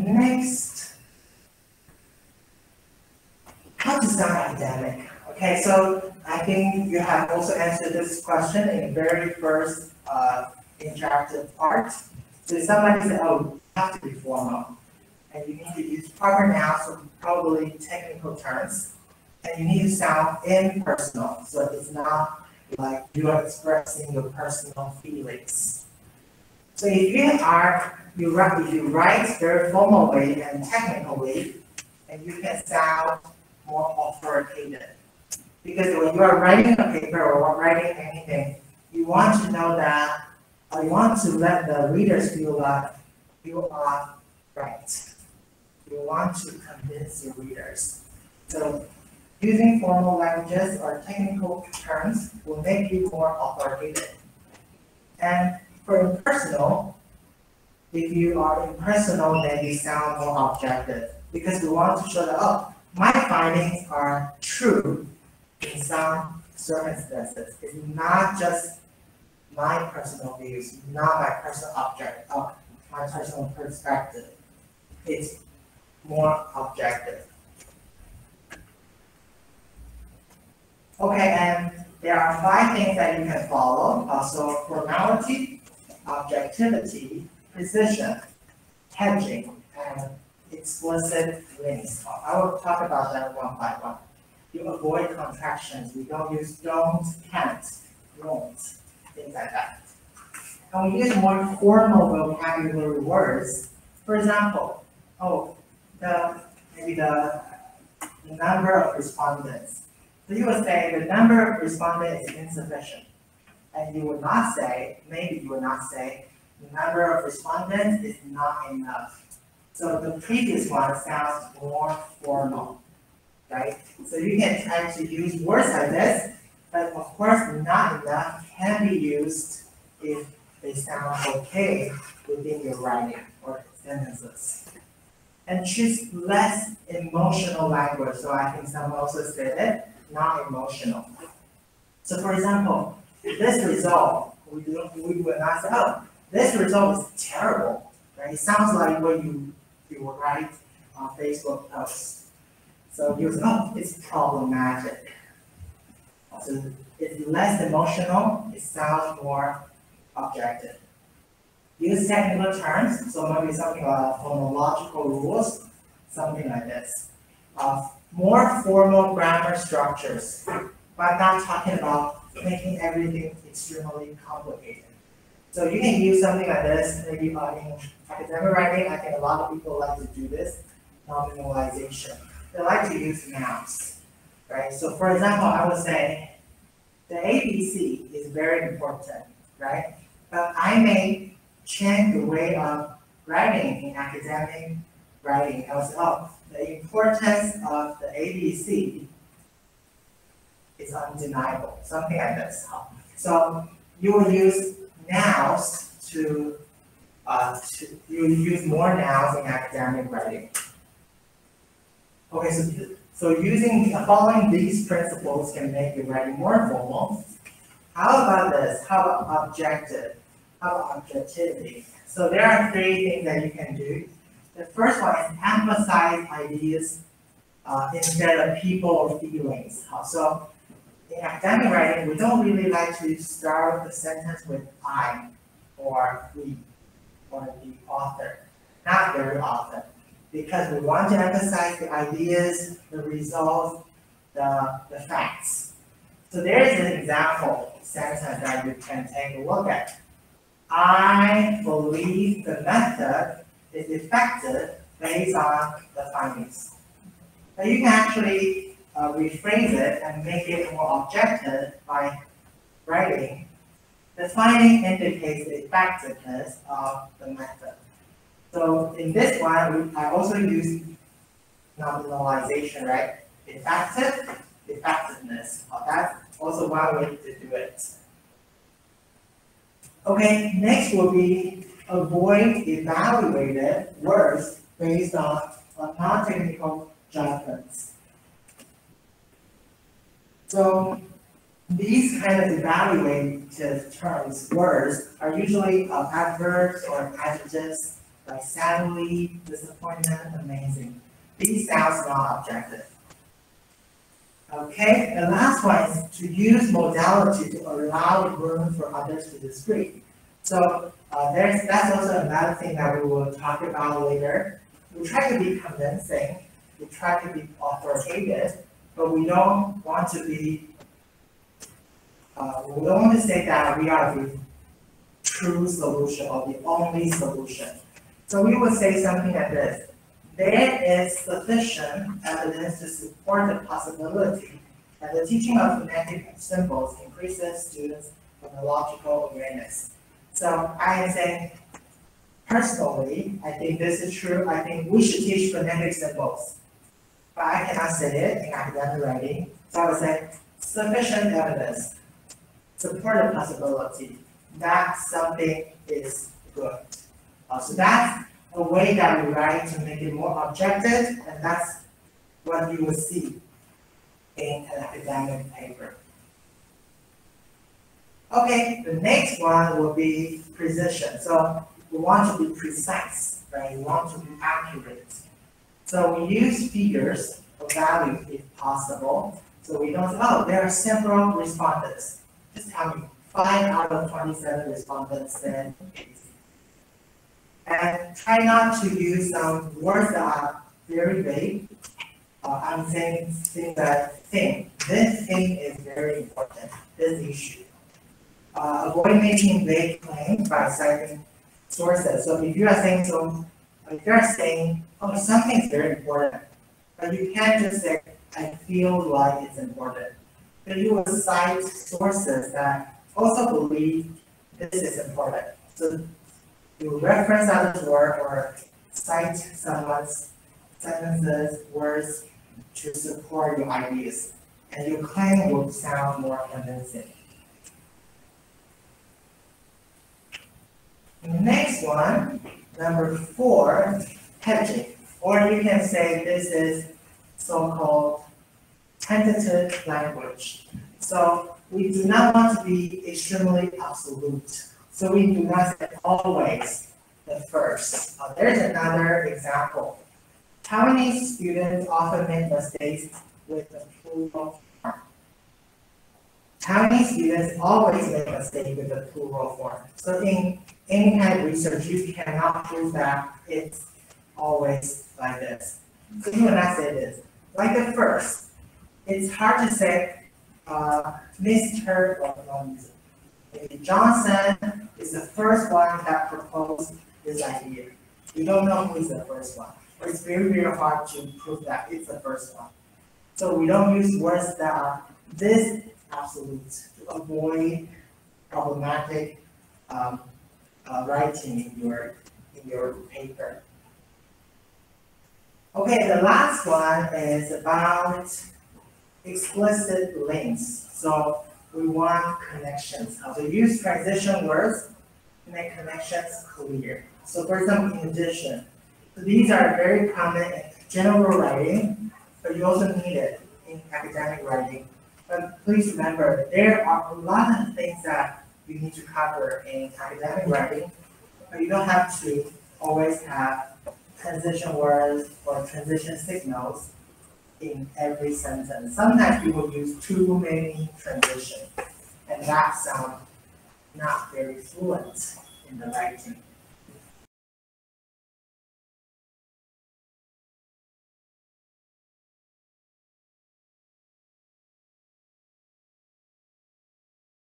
next, how to sound academic. Okay, so I think you have also answered this question in the very first interactive part. So somebody said, oh, you have to be formal, and you need to use proper nouns, so probably technical terms, and you need to sound impersonal, so it's not like you are expressing your personal feelings. So if you write very formal way and technical way, and you can sound more authoritative. Because when you are writing a paper or writing anything, you want to know that, or you want to let the readers feel that you are right. You want to convince your readers. So using formal languages or technical terms will make you more authoritative. And for impersonal, if you are impersonal, then you sound more objective. Because we want to show that, oh, my findings are true in some circumstances. It's not just my personal views, not my personal my personal perspective. It's more objective. Okay, and there are 5 things that you can follow. So formality, objectivity, precision, hedging, and explicit links. I will talk about that one by one. You avoid contractions. We don't use don't, can't, won't, things like that. And we use more formal vocabulary words. For example, maybe the number of respondents. So you would say the number of respondents is insufficient. And you would not say, maybe you would not say, the number of respondents is not enough. So the previous one sounds more formal, right? So you can try to use words like this, but of course not enough can be used if they sound okay within your writing or sentences. And choose less emotional language. So I think someone also said it, not emotional. So for example, this result, we would not say, oh, this result is terrible, right? It sounds like what you will write on Facebook posts. So you say, oh, it's problematic. So it's less emotional, it sounds more objective. Use technical terms, so maybe something like phonological rules, something like this. More formal grammar structures, but not talking about making everything extremely complicated. So you can use something like this, maybe in academic writing. I think a lot of people like to do this, nominalization. They like to use nouns, right? So for example, I would say the ABC is very important, right? But I may change the way of writing in academic writing. I would say, oh, the importance of the ABC is undeniable, something like this. So you will use nouns you use more nouns in academic writing. Okay, so following these principles can make your writing more formal. How about this? How about objective? How about objectivity? So there are 3 things that you can do. The first one is emphasize ideas instead of people or feelings. So in academic writing, we don't really like to start the sentence with I or we or the author. Not very often, because we want to emphasize the ideas, the results, the facts. So there is an example sentence that you can take a look at. I believe the method is effective based on the findings. Now you can actually rephrase it and make it more objective by writing. The finding indicates the effectiveness of the method. So in this one, I also use nominalization, right? Effective, effectiveness. That's also one way to do it. Okay, next will be avoid evaluated words based on non-technical judgments. So these kind of evaluative terms, words, are usually adverbs or adjectives like sadly, disappointment, amazing. These sounds not objective. Okay, the last one is to use modality to allow room for others to disagree. So that's also another thing that we will talk about later. We try to be convincing, we try to be authoritative, but we don't want to be, we don't want to say that we are the true solution or the only solution. So we would say something like this. There is sufficient evidence to support the possibility that the teaching of phonetic symbols increases students' phonological awareness. So I am saying, personally, I think this is true. I think we should teach phonetic symbols. But I cannot say it in academic writing. So I would say, sufficient evidence, support the possibility that something is good. So that's a way that we write to make it more objective, and that's what you will see in an academic paper. Okay, the next one will be precision. So we want to be precise, right? We want to be accurate. So we use figures or values if possible. So we don't say, oh, there are several respondents. Just tell me 5 out of 27 respondents said. And try not to use some words that are very vague. I'm saying things that this thing is very important, this issue. Avoid making vague claims by citing sources. So if you are saying oh, something is very important, but you can't just say, I feel like it's important. But you will cite sources that also believe this is important. So you reference others' work or cite someone's sentences, words to support your ideas, and your claim will sound more convincing. Next one, number 4, hedging, or you can say this is so-called tentative language. So we do not want to be extremely absolute. So we do not say always the first. There's another example. How many students often make mistakes with the plural form? How many students always make mistakes with the plural form? So in any kind of research, you cannot prove that it's always like this. So you will not say this. Like the first, it's hard to say Mr. Johnson is the first one that proposed this idea. You don't know who is the first one. But it's very, very hard to prove that it's the first one. So we don't use words that are this absolute to avoid problematic writing in your paper. Okay, the last one is about explicit links. So we want connections. So use transition words to make connections clear. So for example, in addition, so these are very common in general writing, but you also need it in academic writing. But please remember, there are a lot of things that you need to cover in academic writing, but you don't have to always have transition words or transition signals in every sentence. Sometimes you will use too many transitions, and that sounds not very fluent in the writing.